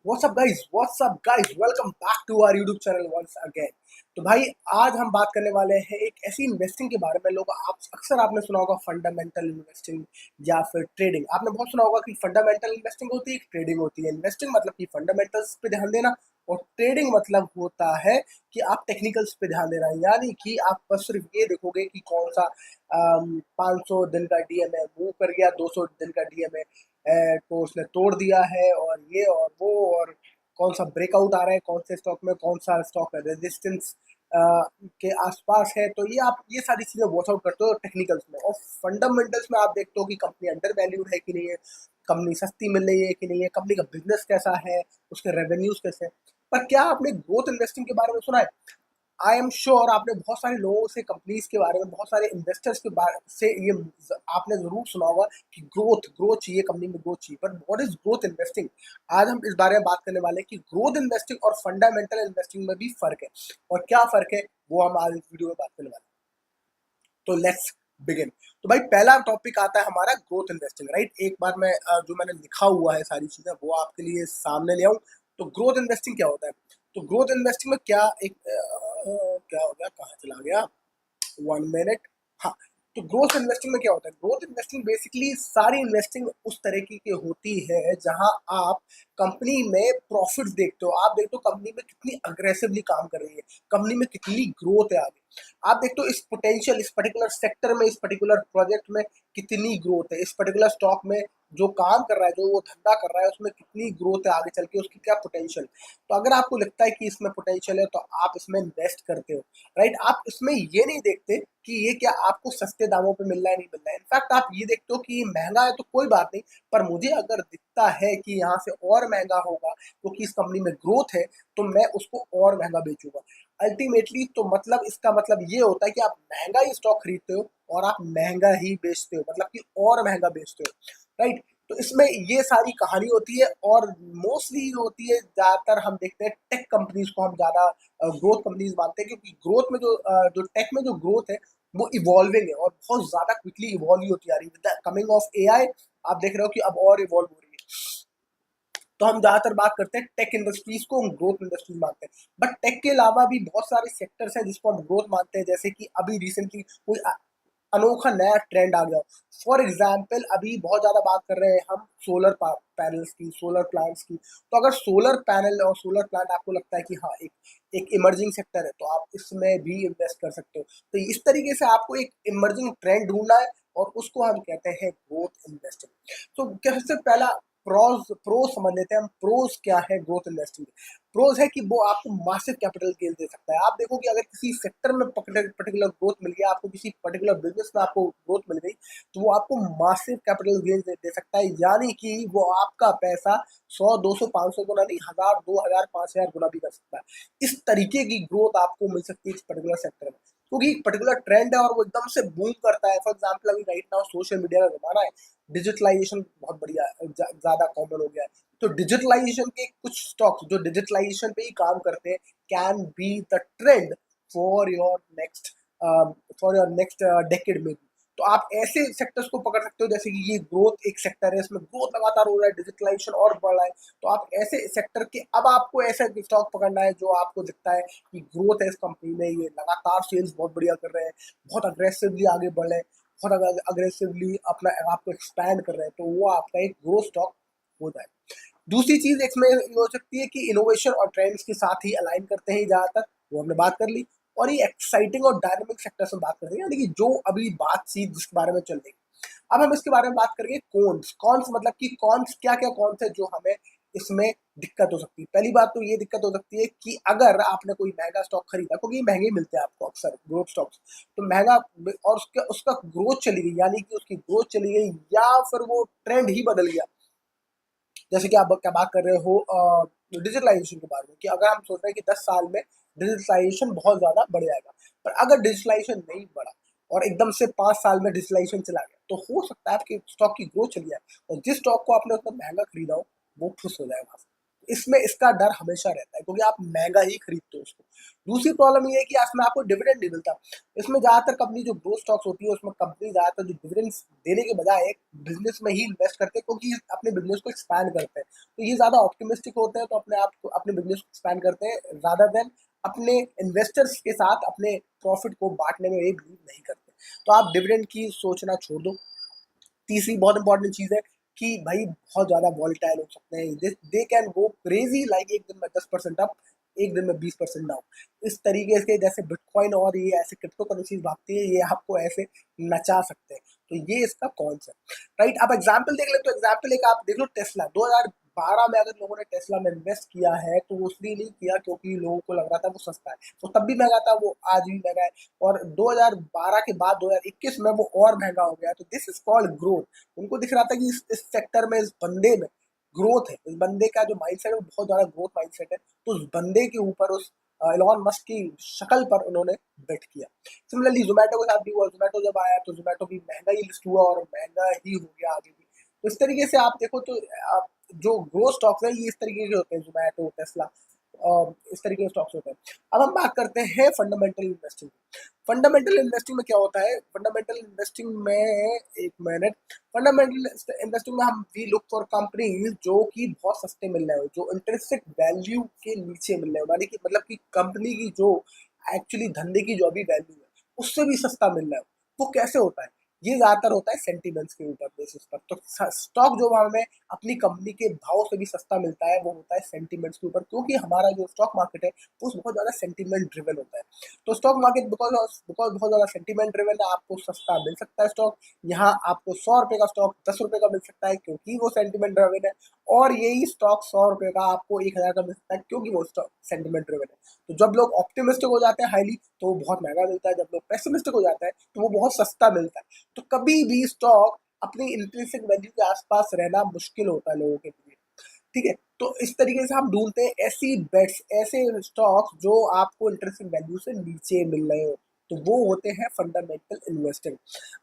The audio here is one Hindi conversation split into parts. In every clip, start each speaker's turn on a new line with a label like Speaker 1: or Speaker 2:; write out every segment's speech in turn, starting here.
Speaker 1: WhatsApp guys, welcome back to our YouTube channel once again. तो भाई आज हम बात करने वाले हैं एक ऐसी इन्वेस्टिंग के बारे में। लोग आप अक्सर आपने सुना होगा फंडामेंटल इन्वेस्टिंग या फिर ट्रेडिंग। आपने बहुत सुना होगा कि फंडामेंटल इन्वेस्टिंग होती है, ट्रेडिंग होती है। इन्वेस्टिंग मतलब कि फंडामेंटल्स पे ध्यान देना, और ट्रेडिंग मतलब होता है कि आप टेक्निकल्स पे ध्यान देना। यानी कि आप बस सिर्फ ये देखोगे कि कौन सा 500 दिन का डीएम है मूव कर गया, 200 दिन का डीएम है तो उसने तोड़ दिया है, और ये और वो, और कौन सा ब्रेकआउट आ रहा है, कौन से स्टॉक में, कौन सा स्टॉक है रेजिस्टेंस के आसपास है। तो ये आप ये सारी चीज़ें वॉच आउट करते हो टेक्निकल्स में। और फंडामेंटल्स में आप देखते हो कि कंपनी अंडर वैल्यूड है कि नहीं है, कंपनी सस्ती मिल रही है कि नहीं है, कंपनी का बिजनेस कैसा है, उसके रेवेन्यूज कैसे हैं। पर क्या आपने ग्रोथ इन्वेस्टिंग के बारे में सुना है? आई एम श्योर आपने बहुत सारे लोगों से, कंपनीज के बारे में, बहुत सारे इन्वेस्टर्स के बारे से ये आपने जरूर सुना होगा कि ग्रोथ ग्रोथ चाहिए, कंपनी में ग्रोथ चाहिए। But what is growth investing? आज हम इस बारे में बात करने वाले हैं कि ग्रोथ इन्वेस्टिंग और फंडामेंटल इन्वेस्टिंग में भी फर्क है, और क्या फर्क है वो हम आज इस वीडियो में बात करने वाले हैं। तो लेट्स बिगिन। तो भाई पहला टॉपिक आता है हमारा ग्रोथ इन्वेस्टिंग, राइट। एक बार मैं जो मैंने लिखा हुआ है सारी चीजें वो आपके लिए सामने ले आऊं। तो ग्रोथ इन्वेस्टिंग क्या होता है? तो ग्रोथ इन्वेस्टिंग में क्या क्या हो गया, कहाँ चला गया, 1 मिनट। हाँ, तो ग्रोथ इन्वेस्टिंग में क्या होता है? ग्रोथ इन्वेस्टिंग बेसिकली सारी इन्वेस्टिंग उस तरीके की होती है जहां आप कंपनी में प्रॉफिट्स देखते हो। आप देखते हो कंपनी में कितनी अग्रेसिवली काम कर रही है, कंपनी में कितनी ग्रोथ है आगे। आप देखते हो इस पोटेंशियल, इस पर्टिकुलर सेक्टर में, इस पर्टिकुलर प्रोजेक्ट में कितनी ग्रोथ है, इस पर्टिकुलर स्टॉक में जो काम कर रहा है, जो वो धंधा कर रहा है, उसमें कितनी ग्रोथ है आगे चल के, उसकी क्या पोटेंशियल। तो अगर आपको लगता है कि इसमें पोटेंशियल है तो आप इसमें इन्वेस्ट करते हो, राइट। आप इसमें ये नहीं देखते कि ये क्या आपको सस्ते दामों पे मिल रहा है, नहीं मिल रहा है। इनफैक्ट आप ये देखते हो कि ये महंगा है तो कोई बात नहीं, पर मुझे अगर दिखता है कि यहाँ से और महंगा होगा क्योंकि इस कंपनी में ग्रोथ है, तो मैं उसको और महंगा बेचूंगा। अल्टीमेटली तो मतलब इसका मतलब ये होता है कि आप महंगा ही स्टॉक खरीदते हो और आप महंगा ही बेचते हो, मतलब कि और महंगा बेचते हो, राइट। तो इसमें ये सारी कहानी होती है, और मोस्टली होती है, ज्यादातर हम देखते हैं टेक कंपनीज को हम ज्यादा ग्रोथ कंपनीज मानते हैं, क्योंकि ग्रोथ में जो टेक में जो ग्रोथ है वो इवॉल्विंग है और बहुत ज्यादा क्विकली इवॉल्व होती आ रही है। With the coming of AI आप देख रहे हो कि अब और इवॉल्व हो रही है। तो हम ज्यादातर बात करते हैं टेक इंडस्ट्रीज को, हम ग्रोथ इंडस्ट्रीज मानते हैं। बट टेक के अलावा भी बहुत सारे सेक्टर्स हैं जिसको हम ग्रोथ मानते हैं, जैसे कि अभी रिसेंटली कोई अनोखा नया ट्रेंड आ गया। फॉर एग्जाम्पल अभी बहुत ज्यादा बात कर रहे हैं हम सोलर पैनल्स की, सोलर प्लांट्स की। तो अगर सोलर पैनल और सोलर प्लांट आपको लगता है कि हाँ एक एक इमर्जिंग सेक्टर है, तो आप इसमें भी इन्वेस्ट कर सकते हो। तो इस तरीके से आपको एक इमर्जिंग ट्रेंड ढूंढना है, और उसको हम कहते हैं ग्रोथ इन्वेस्टिंग। तो सबसे पहला प्रोज समझ लेते हैं हम। प्रोज क्या है ग्रोथ इन्वेस्टिंग? प्रोज है कि वो आपको मासिव कैपिटल गेन दे सकता है। आप देखो कि अगर किसी सेक्टर में पर्टिकुलर ग्रोथ मिल गया, आपको किसी पर्टिकुलर बिजनेस में आपको ग्रोथ मिल गई, तो वो आपको मासिव कैपिटल गेन दे सकता है। यानी कि वो आपका पैसा 100 200 500 गुना नहीं, 1000 2000 5000 गुना भी कर सकता है। इस तरीके की ग्रोथ आपको मिल सकती है इस पर्टिकुलर सेक्टर में, क्योंकि पर्टिकुलर ट्रेंड है और वो एकदम से बूम करता है। फॉर एग्जाम्पल अभी राइट नाउ सोशल मीडिया का जमाना है, डिजिटलाइजेशन बहुत बढ़िया ज्यादा कॉमन हो गया है। तो डिजिटलाइजेशन के कुछ स्टॉक्स जो डिजिटलाइजेशन पे ही काम करते हैं can be the trend for your next decade में भी। तो आप ऐसे सेक्टर्स को पकड़ सकते हो, जैसे कि ये ग्रोथ एक सेक्टर है, इसमें ग्रोथ लगातार हो रहा है, डिजिटलाइजेशन और बढ़ रहा है। तो आप ऐसे सेक्टर के, अब आपको ऐसा स्टॉक पकड़ना है जो आपको दिखता है कि ग्रोथ है इस कंपनी में, ये लगातार सेल्स बहुत बढ़िया कर रहे हैं, बहुत अग्रेसिवली आगे बढ़ रहे हैं, बहुत अग्रेसिवली अपना आपको एक्सपैंड कर रहे हैं, तो वो आपका एक ग्रोथ स्टॉक होता है। दूसरी चीज इसमें ये हो सकती है कि इनोवेशन और ट्रेंड्स के साथ ही अलाइन करते हैं ज्यादातर, वो हमने बात कर ली। और ये एक्साइटिंग और डायनामिक सेक्टर से बात करते हैं, यानी कि जो अभी बातचीत जिसके बारे में चल रही है। अब हम इसके बारे में बात करेंगे कॉन्स। कॉन्स मतलब कि कॉन्स क्या क्या कॉन्स है जो हमें इसमें दिक्कत हो सकती है। पहली बात तो ये दिक्कत हो सकती है कि अगर आपने कोई महंगा स्टॉक खरीदा, क्योंकि महंगे मिलते हैं आपको अक्सर ग्रोथ स्टॉक्स, तो महंगा, और उसका उसका ग्रोथ चली गई, यानी कि उसकी ग्रोथ चली गई या फिर वो ट्रेंड ही बदल गया। जैसे कि आप क्या बात कर रहे हो डिजिटलाइजेशन के बारे में, कि अगर हम सोच रहे हैं कि 10 साल में डिजिटलाइजेशन बहुत ज्यादा बढ़ जाएगा, पर अगर डिजिटलाइजेशन नहीं बढ़ा और एकदम से 5 साल में डिजिटलाइजेशन चला गया, तो हो सकता है आपके स्टॉक की ग्रोथ चली जाए, और जिस स्टॉक को आपने उतना महंगा खरीदा हो वो ठुस हो जाए वहां से। इसमें इसका डर हमेशा रहता है, क्योंकि आप महंगा ही खरीदते हो उसको। दूसरी प्रॉब्लम ये है कि इसमें आपको डिविडेंड नहीं मिलता। इसमें ज़्यादातर कंपनी जो ग्रोथ स्टॉक्स होती है उसमें कंपनी ज़्यादातर जो डिविडेंड्स देने के बजाय बिजनेस में ही इन्वेस्ट करते हैं, क्योंकि अपने बिजनेस को एक्सपैंड करते हैं। तो ये ज़्यादा ऑप्टिमिस्टिक होते हैं, तो अपने आप को अपने बिजनेस को एक्सपैंड करते हैं रादर देन अपने इन्वेस्टर्स के साथ अपने प्रॉफिट को बांटने में ये बिलीव नहीं करते। तो आप डिविडेंड की सोचना छोड़ दो। तीसरी बहुत इंपॉर्टेंट चीज़ है कि भाई बहुत ज़्यादा वॉलेटाइल हो सकते हैं, they can go crazy, like एक दिन में 10% अप, एक दिन में 20% डाउन। इस तरीके से जैसे बिटकॉइन और ये ऐसे क्रिप्टो करेंसीज भागती है, ये आपको ऐसे नचा सकते हैं। तो ये इसका कॉन्स है, राइट। आप एग्जाम्पल देख ले, तो एग्जाम्पल एक आप देख लो, टेस्ला 2012 में अगर लोगों ने टेस्ला में इन्वेस्ट किया है तो वो इसलिए नहीं किया क्योंकि लोगों को लग रहा था वो सस्ता है, तो तब भी महंगा था, वो आज भी महंगा है। और 2012 के बाद 2021 में वो और महंगा हो गया। तो दिस इज कॉल्ड ग्रोथ। उनको दिख रहा था कि इस सेक्टर में, इस बंदे में ग्रोथ है, इस बंदे का जो माइंडसेट है वो बहुत ज्यादा ग्रोथ माइंडसेट है, तो उस बंदे के ऊपर, उस एलॉन मस्क की शक्ल पर उन्होंने बेट किया। सिमिलरली जोमेटो के साथ भी हुआ। जोमेटो जब आया तो जोमेटो भी महंगा ही लिस्ट हुआ और महंगा ही हो गया आगे भी। तो इस तरीके से आप देखो तो जो ग्रोथ स्टॉक्स है ये इस तरीके के होते हैं, जोमेटो, टेस्ला, इस तरीके के स्टॉक्स होते हैं। अब हम बात करते हैं फंडामेंटल इन्वेस्टिंग। फंडामेंटल इन्वेस्टिंग में क्या होता है? फंडामेंटल इन्वेस्टिंग में, एक मिनट, फंडामेंटल इन्वेस्टिंग में हम वी लुक फॉर कंपनीज जो कि बहुत सस्ते मिल रहे हो, जो इंटरेस्टिक वैल्यू के नीचे मिल रहे हो, यानी कि मतलब कि कंपनी की जो एक्चुअली धंधे की जो अभी वैल्यू है उससे भी सस्ता मिल रहा है। वो कैसे होता है? ये ज्यादातर होता है सेंटीमेंट्स के ऊपर बेसिस पर। तो स्टॉक जो हमें अपनी कंपनी के भाव से भी सस्ता मिलता है वो होता है सेंटीमेंट्स के ऊपर, क्योंकि हमारा जो स्टॉक मार्केट है वो बहुत ज्यादा सेंटीमेंट ड्रिवन होता है। तो स्टॉक मार्केट बिकॉज बिकॉज बहुत ज्यादा सेंटीमेंट ड्रिवन है, आपको सस्ता मिल सकता है स्टॉक। यहाँ आपको 100 रुपए का स्टॉक 10 रुपए का मिल सकता है क्योंकि वो सेंटीमेंट ड्रिवन है, और यही स्टॉक 100 रुपए का आपको 1000 का मिल सकता है क्योंकि वो स्टॉक सेंटीमेंट ड्रिवन है। तो जब लोग ऑप्टिमिस्टिक हो जाते हैं हाईली तो वो बहुत महंगा मिलता है, जब लोग पेसिमिस्टिक हो जाते हैं तो वो बहुत सस्ता मिलता है। तो कभी भी स्टॉक अपनी इंट्रिंसिक वैल्यू के आसपास रहना मुश्किल होता है लोगों के लिए, ठीक है। तो इस तरीके से हम ढूंढते हैं ऐसी बेट्स, ऐसे स्टॉक्स जो आपको इंटरेस्टिंग वैल्यू से नीचे मिल रहे हो, तो वो होते हैं फंडामेंटल इन्वेस्टिंग,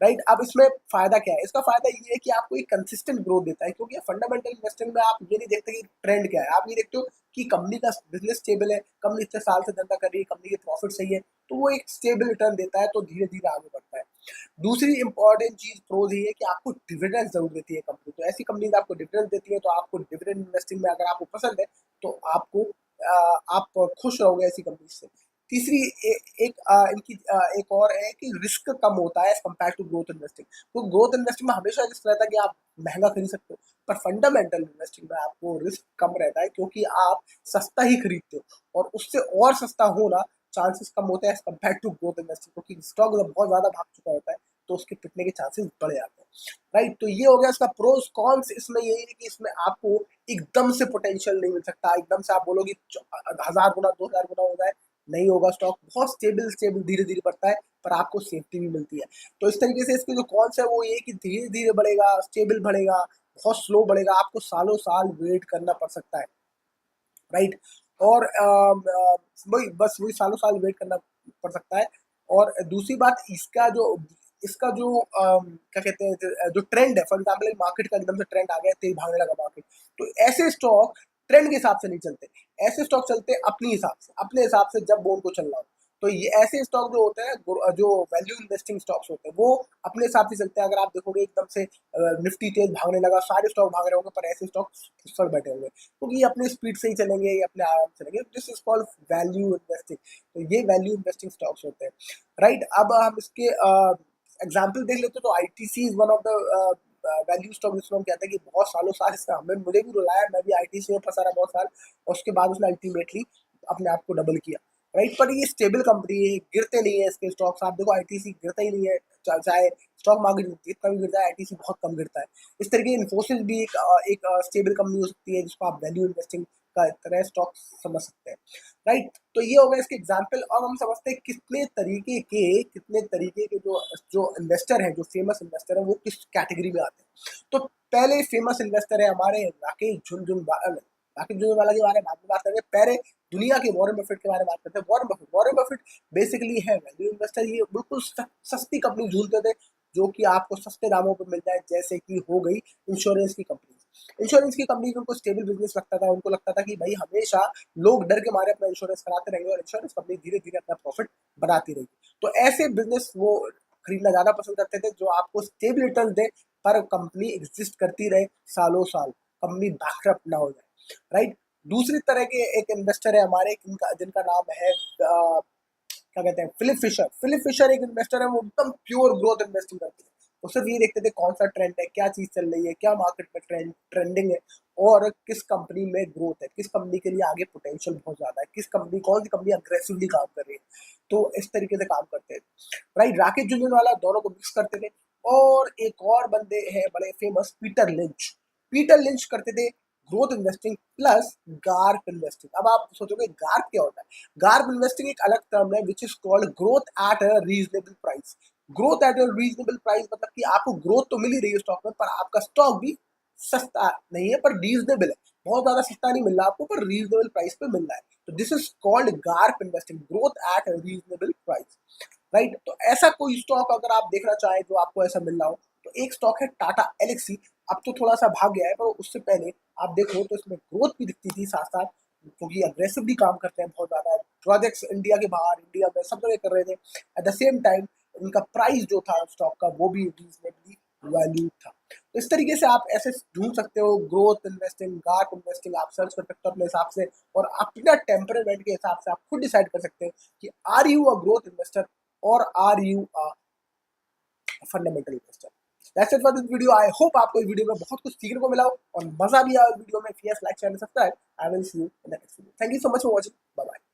Speaker 1: राइट। अब इसमें फायदा क्या है? इसका फायदा ये है कि आपको एक कंसिस्टेंट ग्रोथ देता है, क्योंकि फंडामेंटल इन्वेस्टिंग में आप ये नहीं देखते कि ट्रेंड क्या है, आप ये देखते हो कि कंपनी का बिजनेस स्टेबल है, कंपनी इतने साल से धंधा कर रही है, कंपनी के प्रॉफिट सही है, तो वो एक स्टेबल रिटर्न देता है, तो धीरे धीरे आगे बढ़ता है। दूसरी इंपॉर्टेंट चीज प्रोज ये है कि आपको डिविडेंड जरूर देती है कंपनी। तो ऐसी कंपनी आपको डिविडेंड देती है, तो आपको डिविडेंड इन्वेस्टिंग में अगर आपको पसंद है तो आपको आप खुश रहोगे ऐसी कंपनी से। तीसरी इनकी एक और है कि रिस्क कम होता है as compared to growth investing. तो ग्रोथ इन्वेस्टिंग में हमेशा रिस्क रहता है कि आप महंगा खरीद सकते हो, पर फंडामेंटल इन्वेस्टिंग में आपको रिस्क कम रहता है क्योंकि आप सस्ता ही खरीदते हो, और उससे और सस्ता होना चांसेस कम होते हैं as compared to growth investing, क्योंकि स्टॉक जब बहुत ज्यादा भाग चुका होता है तो उसके पिटने के चांसेस बढ़ जाते हैं, राइट। तो ये हो गया इसका प्रोस कॉन्स। इसमें यही है कि इसमें आपको एकदम से पोटेंशियल नहीं मिल सकता, एकदम से आप बोलोगे 1000 गुना 2000 गुना हो जाए, नहीं होगा। स्टॉक बहुत स्टेबल स्टेबल धीरे धीरे बढ़ता है, पर आपको सेफ्टी भी मिलती है। तो इस तरीके से इसके जो कॉन्स है वो ये कि धीरे धीरे बढ़ेगा, स्टेबल बढ़ेगा, बहुत स्लो बढ़ेगा, आपको सालों साल वेट करना पड़ सकता है, राइट। और वही बस वही सालों साल वेट करना पड़ सकता है। और दूसरी बात, इसका जो क्या कहते हैं, जो ट्रेंड है, फॉर एग्जाम्पल मार्केट का एकदम से ट्रेंड आ गया, तेज भागने लगा मार्केट, तो ऐसे स्टॉक ट्रेंड के हिसाब से नहीं चलते। ऐसे स्टॉक चलते अपने हिसाब से जब बोन को चलना हो। तो ये ऐसे स्टॉक जो होते हैं, जो वैल्यू इन्वेस्टिंग स्टॉक्स होते हैं, वो अपने हिसाब से चलते हैं। अगर आप देखोगे एकदम से निफ्टी तेज भागने लगा, सारे स्टॉक भाग रहे होंगे, पर ऐसे स्टॉक पर बैठे होंगे क्योंकि ये अपने स्पीड से ही चलेंगे, ये अपने आराम से चलेंगे। This is called value investing. तो ये वैल्यू इन्वेस्टिंग स्टॉक्स होते हैं, राइट। अब हम इसके एग्जाम्पल देख लेते हैं। तो ITC is one of the value stock, जिसमें हम कहते हैं कि बहुत सालों साल इसका हमें मुझे भी रुलाया, मैं भी आईटीसी में फंसा रहा बहुत साल, और उसके बाद उसने अल्टीमेटली अपने आप को डबल किया, राइट। पर ये स्टेबल कंपनी है, गिरते नहीं है इसके स्टॉक्स। आप देखो आईटीसी गिरता ही नहीं है, चाहे स्टॉक मार्केट जितना भी गिरता है आईटीसी बहुत कम गिरता है। इस तरीके इन्फोसिस भी एक स्टेबल कंपनी हो सकती है जिसको आप वैल्यू इन्वेस्टिंग का तरह स्टॉक समझ सकते हैं, राइट। तो ये हो गया इसके एग्जाम्पल। अब हम समझते हैं कितने तरीके के जो जो इन्वेस्टर हैं, जो फेमस इन्वेस्टर हैं, वो किस कैटेगरी में आते हैं। तो पहले फेमस इन्वेस्टर है हमारे राकेश झुनझुनवाला के बारे में बाद में बात करेंगे। पहले दुनिया के वॉरेन बफेट के बारे में बात करते हैं। वॉरेन बफेट बेसिकली है वैल्यू इन्वेस्टर। ये बिल्कुल सस्ती कंपनी ढूंढते थे जो कि आपको सस्ते दामों पर मिल जाए, जैसे कि हो गई इंश्योरेंस की कंपनी। इंश्योरेंस की कंपनी उनको स्टेबल बिजनेस लगता था, उनको लगता था कि भाई हमेशा लोग डर के मारे अपना इंश्योरेंस कराते रहेंगे और इंश्योरेंस कंपनी धीरे धीरे अपना प्रॉफिट बनाती रहेगी। तो ऐसे बिजनेस वो खरीदना ज्यादा पसंद करते थे जो आपको स्टेबल रिटर्न दे, पर कंपनी एग्जिस्ट करती रहे सालों साल, कंपनी बैंकरप्ट ना हो जाए, राइट। दूसरी तरह के एक इन्वेस्टर है हमारे, जिनका नाम है क्या कहते हैं, फिलिप फिशर। फिलिप फिशर एक इन्वेस्टर है, वो एकदम प्योर ग्रोथ इन्वेस्टिंग करते हैं। वो सिर्फ ये देखते थे कौन सा ट्रेंड है, क्या चीज चल रही है, क्या मार्केट में ट्रेंडिंग है, और किस कंपनी में ग्रोथ है, किस कंपनी के लिए आगे पोटेंशियल बहुत ज्यादा है, कौन सी कंपनी अग्रेसिवली काम कर रही है। तो इस तरीके से काम करते हैं, राइट। राकेश झुनझुनवाला दोनों को मिक्स करते थे। और एक और बंदे हैं बड़े famous, Peter lynch. Peter lynch करते थे growth investing plus Garp investing. अब आप सोचोगे गार्प क्या होता है? गार्प इन्वेस्टिंग एक अलग टर्म है which is called growth at a reasonable price. Growth at a reasonable price मतलब कि आपको ग्रोथ तो मिल ही रही है स्टॉक में, पर आपका स्टॉक भी सस्ता नहीं है, पर रीजनेबल है। बहुत ज्यादा सस्ता नहीं मिल रहा आपको, पर रीजनेबल प्राइस पे मिल रहा है। तो this is called Garp investing, growth at a reasonable price, right. तो ऐसा कोई स्टॉक अगर आप देखना चाहें जो आपको ऐसा मिल रहा हो, तो एक स्टॉक है टाटा एलेक्सी। अब तो थोड़ा सा भाग गया है, पर उससे पहले आप देखो तो इसमें ग्रोथ भी दिखती थी साथ साथ, क्योंकि अग्रेसिवली काम करते हैं बहुत ज्यादा, प्रोजेक्ट्स इंडिया के बाहर, इंडिया में सब जगह कर रहे थे। एट द सेम टाइम इनका प्राइस जो था स्टॉक का वो भी रीजनेबली वैल्यू था। तो इस तरीके से आप ऐसे ढूंढ सकते हो, ग्रोथ इन्वेस्टिंग, गार्प इन्वेस्टिंग, आप सर्च कर सकते हो अपने हिसाब से, और अपना टेम्परामेंट के हिसाब से आप खुद डिसाइड कर सकते हैं कि are you a growth investor और are you a fundamental investor. That's it for this video. I hope आपको इस वीडियो में बहुत कुछ सीखने को मिला हो और मजा भी आया वीडियो में। Like, share, subscribe. I will see you in the next video. Thank you so much for watching. Bye bye.